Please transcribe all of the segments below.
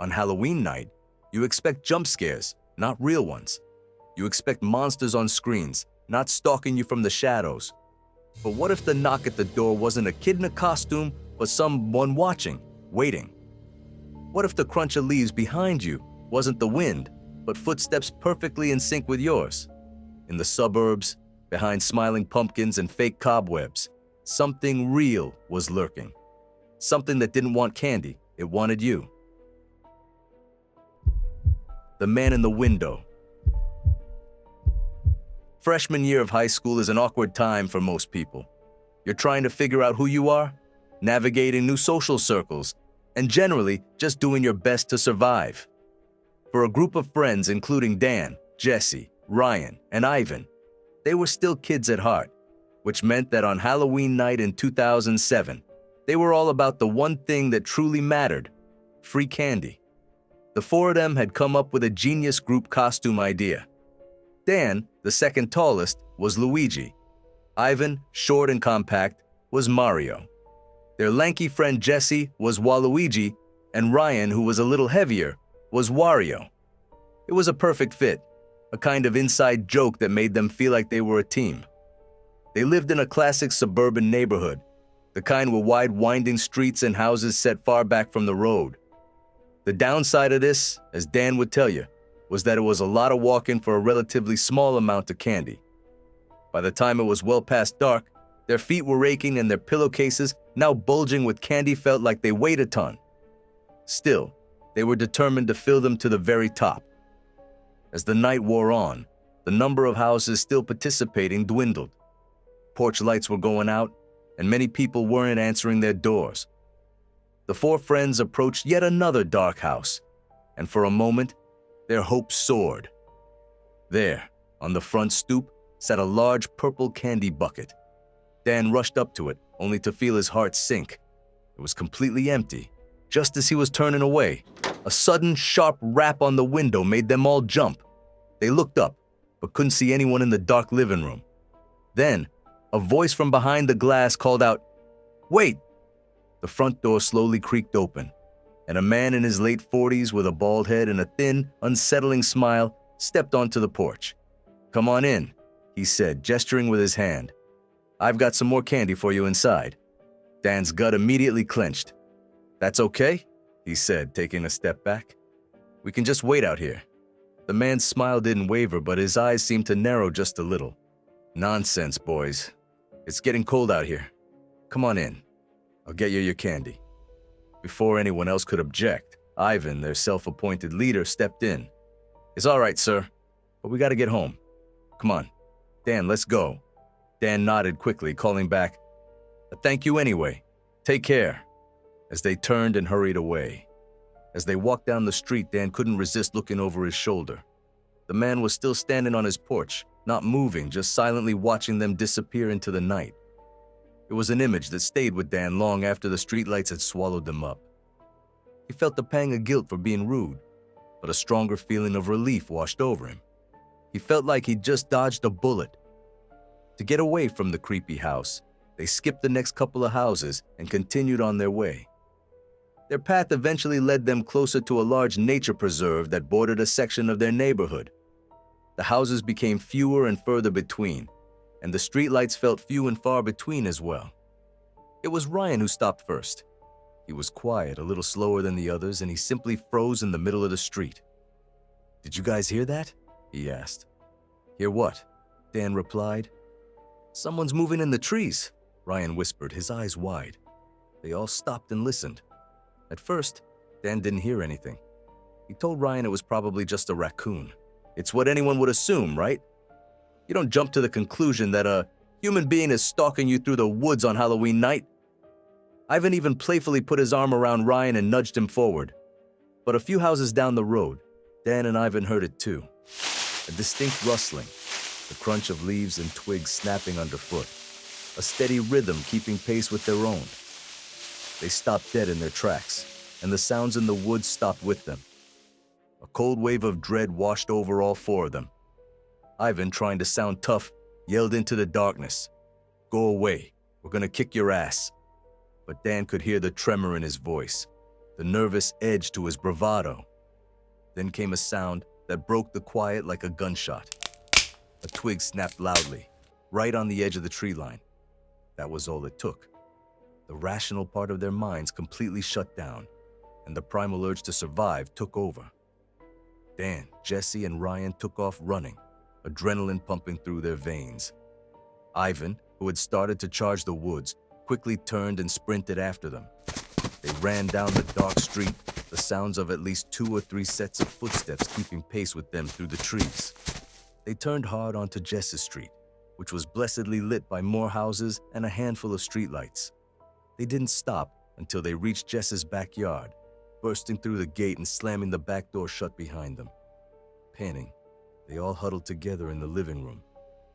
On Halloween night, you expect jump scares, not real ones. You expect monsters on screens, not stalking you from the shadows. But what if the knock at the door wasn't a kid in a costume, but someone watching, waiting? What if the crunch of leaves behind you wasn't the wind, but footsteps perfectly in sync with yours? In the suburbs, behind smiling pumpkins and fake cobwebs, something real was lurking. Something that didn't want candy, it wanted you. The man in the window. Freshman year of high school is an awkward time for most people. You're trying to figure out who you are, navigating new social circles, and generally just doing your best to survive. For a group of friends including Dan, Jesse, Ryan, and Ivan, they were still kids at heart, which meant that on Halloween night in 2007, they were all about the one thing that truly mattered: free candy. The four of them had come up with a genius group costume idea. Dan, the second tallest, was Luigi. Ivan, short and compact, was Mario. Their lanky friend Jesse was Waluigi, and Ryan, who was a little heavier, was Wario. It was a perfect fit, a kind of inside joke that made them feel like they were a team. They lived in a classic suburban neighborhood, the kind with wide winding streets and houses set far back from the road. The downside of this, as Dan would tell you, was that it was a lot of walking for a relatively small amount of candy. By the time it was well past dark, their feet were aching and their pillowcases, now bulging with candy, felt like they weighed a ton. Still, they were determined to fill them to the very top. As the night wore on, the number of houses still participating dwindled. Porch lights were going out, and many people weren't answering their doors. The four friends approached yet another dark house, and for a moment, their hopes soared. There, on the front stoop, sat a large purple candy bucket. Dan rushed up to it, only to feel his heart sink. It was completely empty. Just as he was turning away, a sudden, sharp rap on the window made them all jump. They looked up, but couldn't see anyone in the dark living room. Then, a voice from behind the glass called out, "Wait!" The front door slowly creaked open, and a man in his late 40s with a bald head and a thin, unsettling smile stepped onto the porch. "Come on in," he said, gesturing with his hand. "I've got some more candy for you inside." Dan's gut immediately clenched. "That's okay," he said, taking a step back. "We can just wait out here." The man's smile didn't waver, but his eyes seemed to narrow just a little. "Nonsense, boys. It's getting cold out here. Come on in. I'll get you your candy." Before anyone else could object, Ivan, their self-appointed leader, stepped in. "It's all right, sir, but we gotta get home. Come on. Dan, let's go." Dan nodded quickly, calling back, "Thank you anyway. Take care," as they turned and hurried away. As they walked down the street, Dan couldn't resist looking over his shoulder. The man was still standing on his porch, not moving, just silently watching them disappear into the night. It was an image that stayed with Dan long after the streetlights had swallowed them up. He felt the pang of guilt for being rude, but a stronger feeling of relief washed over him. He felt like he'd just dodged a bullet. To get away from the creepy house, they skipped the next couple of houses and continued on their way. Their path eventually led them closer to a large nature preserve that bordered a section of their neighborhood. The houses became fewer and further between, and the streetlights felt few and far between as well. It was Ryan who stopped first. He was quiet, a little slower than the others, and he simply froze in the middle of the street. "Did you guys hear that?" he asked. "Hear what?" Dan replied. "Someone's moving in the trees," Ryan whispered, his eyes wide. They all stopped and listened. At first, Dan didn't hear anything. He told Ryan it was probably just a raccoon. It's what anyone would assume, right? You don't jump to the conclusion that a human being is stalking you through the woods on Halloween night. Ivan even playfully put his arm around Ryan and nudged him forward. But a few houses down the road, Dan and Ivan heard it too. A distinct rustling, the crunch of leaves and twigs snapping underfoot, a steady rhythm keeping pace with their own. They stopped dead in their tracks, and the sounds in the woods stopped with them. A cold wave of dread washed over all four of them. Ivan, trying to sound tough, yelled into the darkness, "Go away, we're gonna kick your ass." But Dan could hear the tremor in his voice. the nervous edge to his bravado. Then came a sound that broke the quiet like a gunshot. A twig snapped loudly, right on the edge of the tree line. That was all it took. The rational part of their minds completely shut down, and the primal urge to survive took over. Dan, Jesse, and Ryan took off running, adrenaline pumping through their veins. Ivan, who had started to charge the woods, quickly turned and sprinted after them. They ran down the dark street, the sounds of at least 2 or 3 sets of footsteps keeping pace with them through the trees. They turned hard onto Jess's street, which was blessedly lit by more houses and a handful of streetlights. They didn't stop until they reached Jess's backyard, bursting through the gate and slamming the back door shut behind them. Panting, they all huddled together in the living room,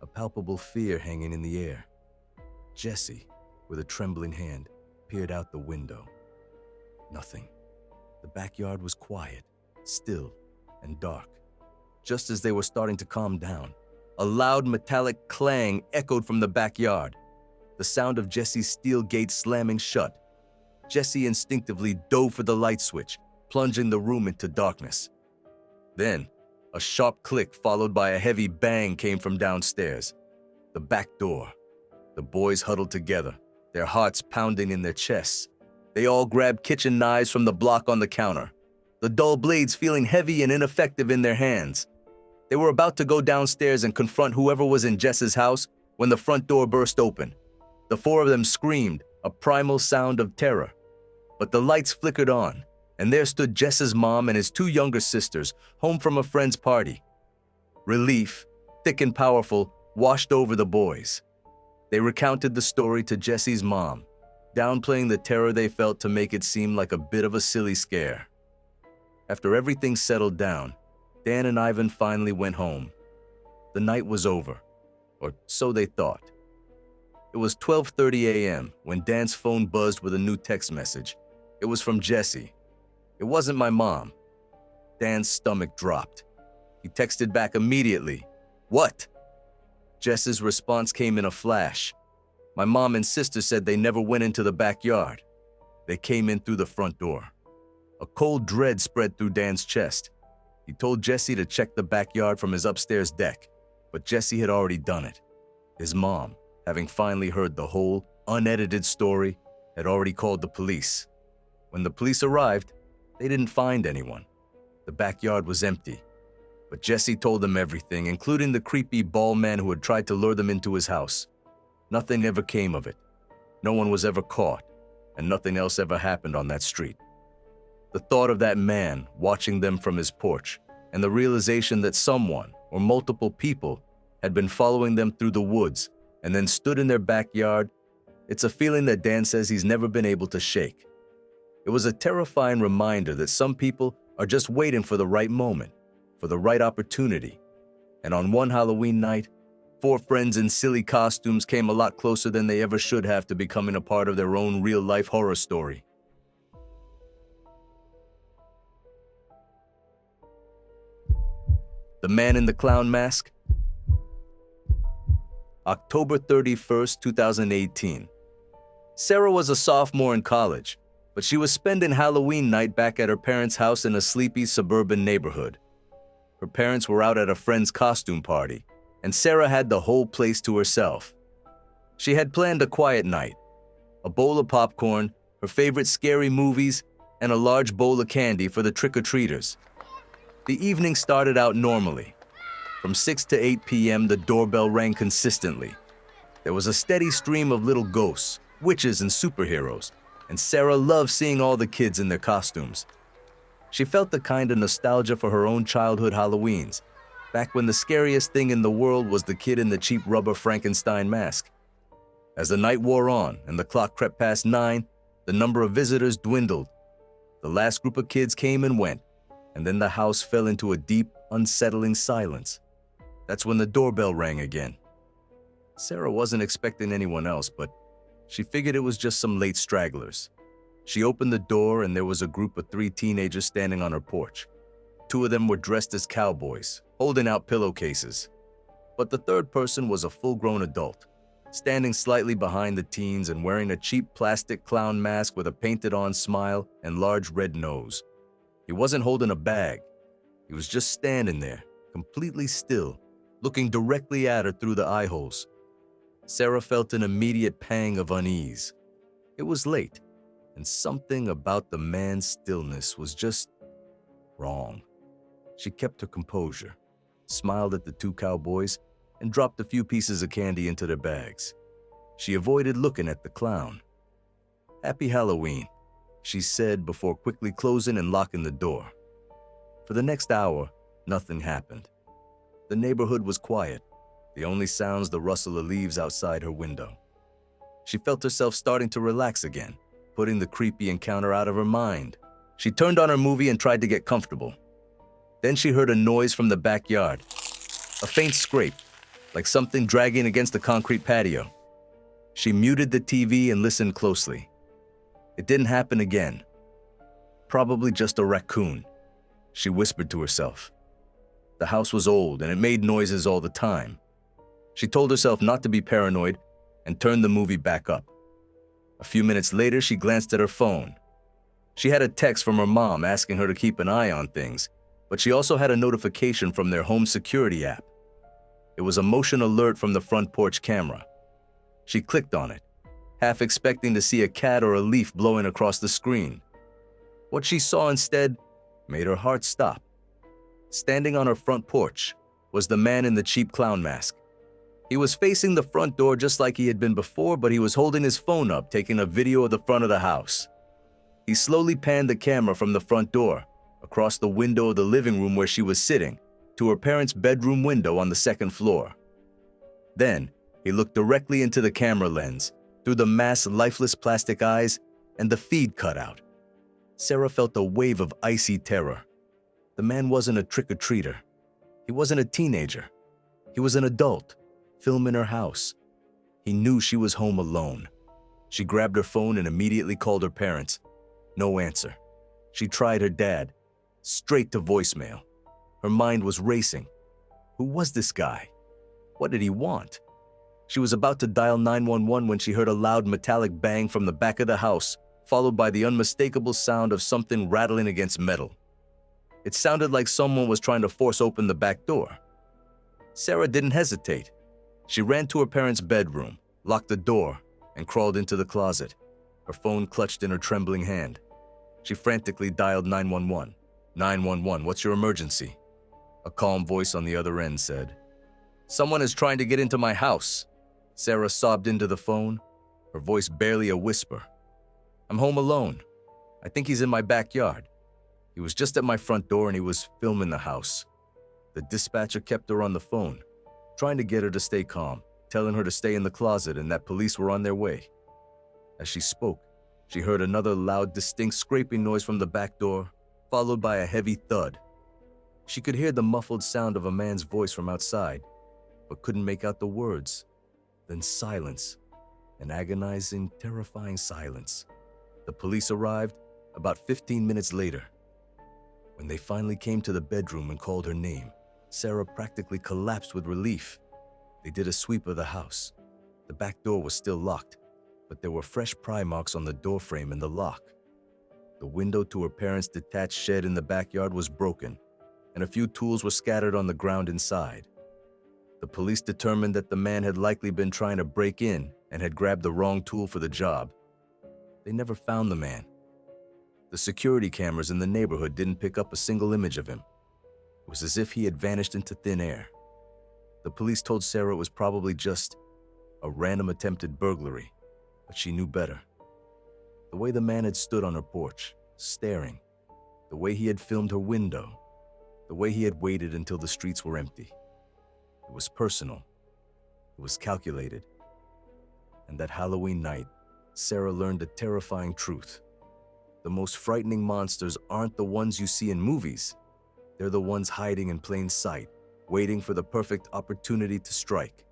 a palpable fear hanging in the air. Jesse, with a trembling hand, peered out the window. Nothing. The backyard was quiet, still, and dark. Just as they were starting to calm down, a loud metallic clang echoed from the backyard, the sound of Jesse's steel gate slamming shut. Jesse instinctively dove for the light switch, plunging the room into darkness. Then, a sharp click followed by a heavy bang came from downstairs. The back door. The boys huddled together, their hearts pounding in their chests. They all grabbed kitchen knives from the block on the counter, the dull blades feeling heavy and ineffective in their hands. They were about to go downstairs and confront whoever was in Jess's house when the front door burst open. The 4 of them screamed, a primal sound of terror. But the lights flickered on, and there stood Jess's mom and his 2 younger sisters, home from a friend's party. Relief, thick and powerful, washed over the boys. They recounted the story to Jesse's mom, downplaying the terror they felt to make it seem like a bit of a silly scare. After everything settled down, Dan and Ivan finally went home. The night was over, or so they thought. It was 12:30 a.m. when Dan's phone buzzed with a new text message. It was from Jesse. It wasn't my mom. Dan's stomach dropped. He texted back immediately. "What?" Jess's response came in a flash. My mom and sister said they never went into the backyard. They came in through the front door. A cold dread spread through Dan's chest. He told Jesse to check the backyard from his upstairs deck, but Jesse had already done it. His mom, having finally heard the whole, unedited story, had already called the police. When the police arrived, they didn't find anyone. The backyard was empty. But Jesse told them everything, including the creepy bald man who had tried to lure them into his house. Nothing ever came of it. No one was ever caught, and nothing else ever happened on that street. The thought of that man watching them from his porch, and the realization that someone, or multiple people, had been following them through the woods and then stood in their backyard, it's a feeling that Dan says he's never been able to shake. It was a terrifying reminder that some people are just waiting for the right moment, for the right opportunity. And on one Halloween night, 4 friends in silly costumes came a lot closer than they ever should have to becoming a part of their own real-life horror story. The Man in the Clown Mask. October 31st, 2018. Sarah was a sophomore in college, but she was spending Halloween night back at her parents' house in a sleepy suburban neighborhood. Her parents were out at a friend's costume party, and Sarah had the whole place to herself. She had planned a quiet night, a bowl of popcorn, her favorite scary movies, and a large bowl of candy for the trick-or-treaters. The evening started out normally. From 6 to 8 p.m., the doorbell rang consistently. There was a steady stream of little ghosts, witches, and superheroes, and Sarah loved seeing all the kids in their costumes. She felt the kind of nostalgia for her own childhood Halloweens, back when the scariest thing in the world was the kid in the cheap rubber Frankenstein mask. As the night wore on and the clock crept past 9, the number of visitors dwindled. The last group of kids came and went, and then the house fell into a deep, unsettling silence. That's when the doorbell rang again. Sarah wasn't expecting anyone else, but she figured it was just some late stragglers. She opened the door and there was a group of 3 teenagers standing on her porch. 2 of them were dressed as cowboys, holding out pillowcases. But the third person was a full-grown adult, standing slightly behind the teens and wearing a cheap plastic clown mask with a painted-on smile and large red nose. He wasn't holding a bag. He was just standing there, completely still, looking directly at her through the eye holes. Sarah felt an immediate pang of unease. It was late, and something about the man's stillness was just wrong. She kept her composure, smiled at the two cowboys, and dropped a few pieces of candy into their bags. She avoided looking at the clown. "Happy Halloween," she said before quickly closing and locking the door. For the next hour, nothing happened. The neighborhood was quiet, the only sounds the rustle of leaves outside her window. She felt herself starting to relax again, putting the creepy encounter out of her mind. She turned on her movie and tried to get comfortable. Then she heard a noise from the backyard, a faint scrape, like something dragging against the concrete patio. She muted the TV and listened closely. It didn't happen again. Probably just a raccoon, she whispered to herself. The house was old and it made noises all the time. She told herself not to be paranoid and turned the movie back up. A few minutes later, she glanced at her phone. She had a text from her mom asking her to keep an eye on things, but she also had a notification from their home security app. It was a motion alert from the front porch camera. She clicked on it, half expecting to see a cat or a leaf blowing across the screen. What she saw instead made her heart stop. Standing on her front porch was the man in the cheap clown mask. He was facing the front door just like he had been before, but he was holding his phone up, taking a video of the front of the house. He slowly panned the camera from the front door, across the window of the living room where she was sitting, to her parents' bedroom window on the second floor. Then, he looked directly into the camera lens, through the mask's lifeless plastic eyes, and the feed cut out. Sarah felt a wave of icy terror. The man wasn't a trick-or-treater. He wasn't a teenager. He was an adult, filming her house. He knew she was home alone. She grabbed her phone and immediately called her parents. No answer. She tried her dad. Straight to voicemail. Her mind was racing. Who was this guy? What did he want? She was about to dial 911 when she heard a loud metallic bang from the back of the house, followed by the unmistakable sound of something rattling against metal. It sounded like someone was trying to force open the back door. Sarah didn't hesitate. She ran to her parents' bedroom, locked the door, and crawled into the closet, her phone clutched in her trembling hand. She frantically dialed 911. 911, what's your emergency? A calm voice on the other end said. Someone is trying to get into my house. Sarah sobbed into the phone, her voice barely a whisper. I'm home alone. I think he's in my backyard. He was just at my front door and he was filming the house. The dispatcher kept her on the phone, trying to get her to stay calm, telling her to stay in the closet and that police were on their way. As she spoke, she heard another loud, distinct scraping noise from the back door, followed by a heavy thud. She could hear the muffled sound of a man's voice from outside, but couldn't make out the words. Then silence, an agonizing, terrifying silence. The police arrived about 15 minutes later. When they finally came to the bedroom and called her name, Sarah practically collapsed with relief. They did a sweep of the house. The back door was still locked, but there were fresh pry marks on the doorframe and the lock. The window to her parents' detached shed in the backyard was broken, and a few tools were scattered on the ground inside. The police determined that the man had likely been trying to break in and had grabbed the wrong tool for the job. They never found the man. The security cameras in the neighborhood didn't pick up a single image of him. It was as if he had vanished into thin air. The police told Sarah it was probably just a random attempted burglary, but she knew better. The way the man had stood on her porch, staring, the way he had filmed her window, the way he had waited until the streets were empty. It was personal. It was calculated. And that Halloween night, Sarah learned a terrifying truth. The most frightening monsters aren't the ones you see in movies. They're the ones hiding in plain sight, waiting for the perfect opportunity to strike.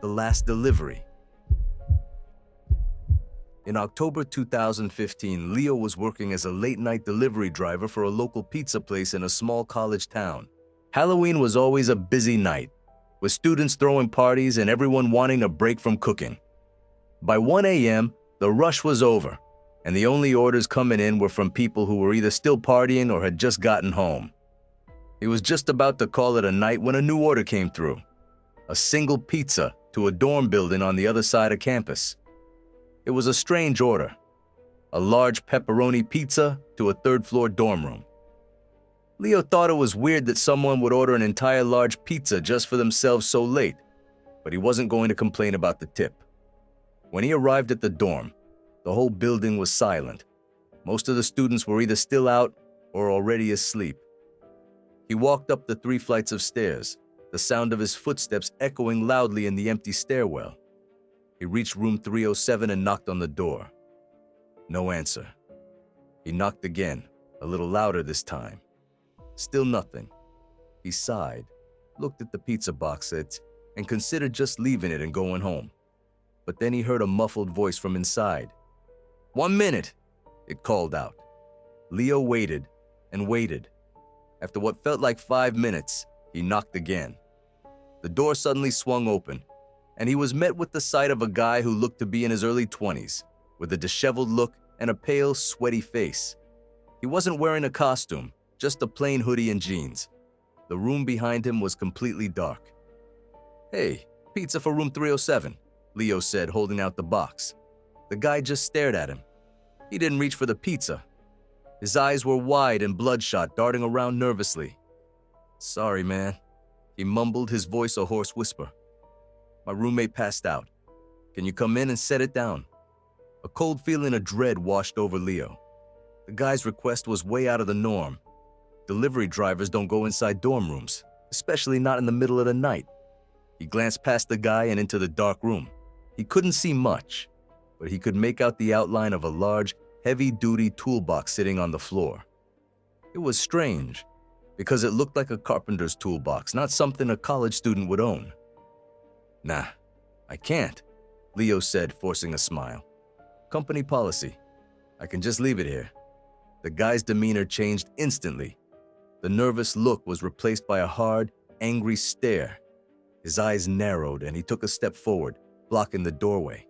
The Last Delivery. In October 2015, Leo was working as a late-night delivery driver for a local pizza place in a small college town. Halloween was always a busy night, with students throwing parties and everyone wanting a break from cooking. By 1 a.m., the rush was over, and the only orders coming in were from people who were either still partying or had just gotten home. He was just about to call it a night when a new order came through. A single pizza to a dorm building on the other side of campus. It was a strange order. A large pepperoni pizza to a third-floor dorm room. Leo thought it was weird that someone would order an entire large pizza just for themselves so late, but he wasn't going to complain about the tip. When he arrived at the dorm, the whole building was silent. Most of the students were either still out or already asleep. He walked up the 3 flights of stairs, the sound of his footsteps echoing loudly in the empty stairwell. He reached room 307 and knocked on the door. No answer. He knocked again, a little louder this time. Still nothing. He sighed, looked at the pizza box and considered just leaving it and going home. But then he heard a muffled voice from inside. 1 minute, it called out. Leo waited and waited. After what felt like 5 minutes, he knocked again. The door suddenly swung open, and he was met with the sight of a guy who looked to be in his early 20s, with a disheveled look and a pale, sweaty face. He wasn't wearing a costume, just a plain hoodie and jeans. The room behind him was completely dark. "Hey, pizza for room 307, Leo said, holding out the box. The guy just stared at him. He didn't reach for the pizza. His eyes were wide and bloodshot, darting around nervously. "Sorry, man," he mumbled, his voice a hoarse whisper. "My roommate passed out. Can you come in and set it down?" A cold feeling of dread washed over Leo. The guy's request was way out of the norm. Delivery drivers don't go inside dorm rooms, especially not in the middle of the night. He glanced past the guy and into the dark room. He couldn't see much, but he could make out the outline of a large, heavy-duty toolbox sitting on the floor. It was strange, because it looked like a carpenter's toolbox, not something a college student would own. "Nah, I can't," Leo said, forcing a smile. "Company policy. I can just leave it here." The guy's demeanor changed instantly. The nervous look was replaced by a hard, angry stare. His eyes narrowed and he took a step forward, blocking the doorway.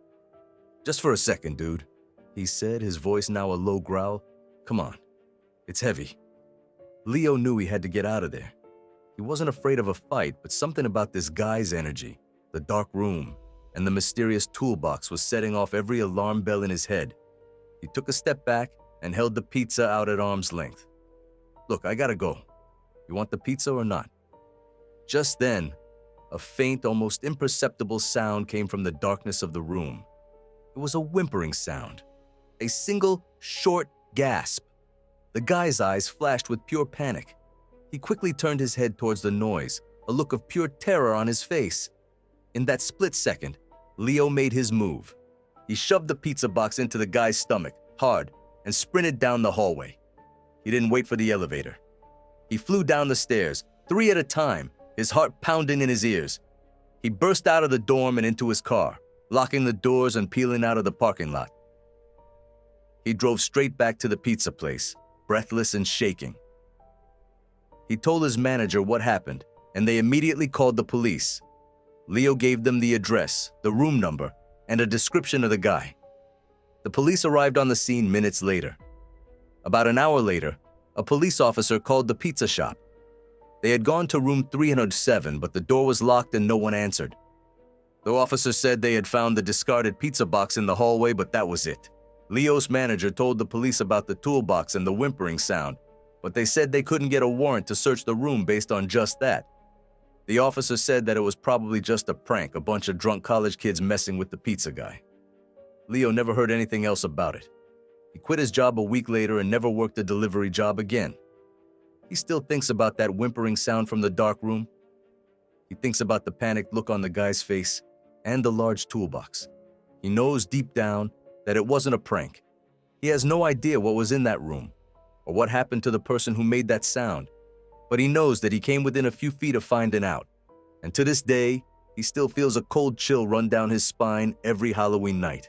"Just for a second, dude," he said, his voice now a low growl. "Come on, it's heavy." Leo knew he had to get out of there. He wasn't afraid of a fight, but something about this guy's energy, the dark room, and the mysterious toolbox was setting off every alarm bell in his head. He took a step back and held the pizza out at arm's length. "Look, I gotta go. You want the pizza or not?" Just then, a faint, almost imperceptible sound came from the darkness of the room. It was a whimpering sound, a single, short gasp. The guy's eyes flashed with pure panic. He quickly turned his head towards the noise, a look of pure terror on his face. In that split second, Leo made his move. He shoved the pizza box into the guy's stomach, hard, and sprinted down the hallway. He didn't wait for the elevator. He flew down the stairs, 3 at a time, his heart pounding in his ears. He burst out of the dorm and into his car, locking the doors and peeling out of the parking lot. He drove straight back to the pizza place, breathless and shaking. He told his manager what happened, and they immediately called the police. Leo gave them the address, the room number, and a description of the guy. The police arrived on the scene minutes later. About an hour later, a police officer called the pizza shop. They had gone to room 307, but the door was locked and no one answered. The officer said they had found the discarded pizza box in the hallway, but that was it. Leo's manager told the police about the toolbox and the whimpering sound, but they said they couldn't get a warrant to search the room based on just that. The officer said that it was probably just a prank, a bunch of drunk college kids messing with the pizza guy. Leo never heard anything else about it. He quit his job a week later and never worked a delivery job again. He still thinks about that whimpering sound from the dark room. He thinks about the panicked look on the guy's face and the large toolbox. He knows deep down that it wasn't a prank. He has no idea what was in that room or what happened to the person who made that sound, but he knows that he came within a few feet of finding out. And to this day, he still feels a cold chill run down his spine every Halloween night.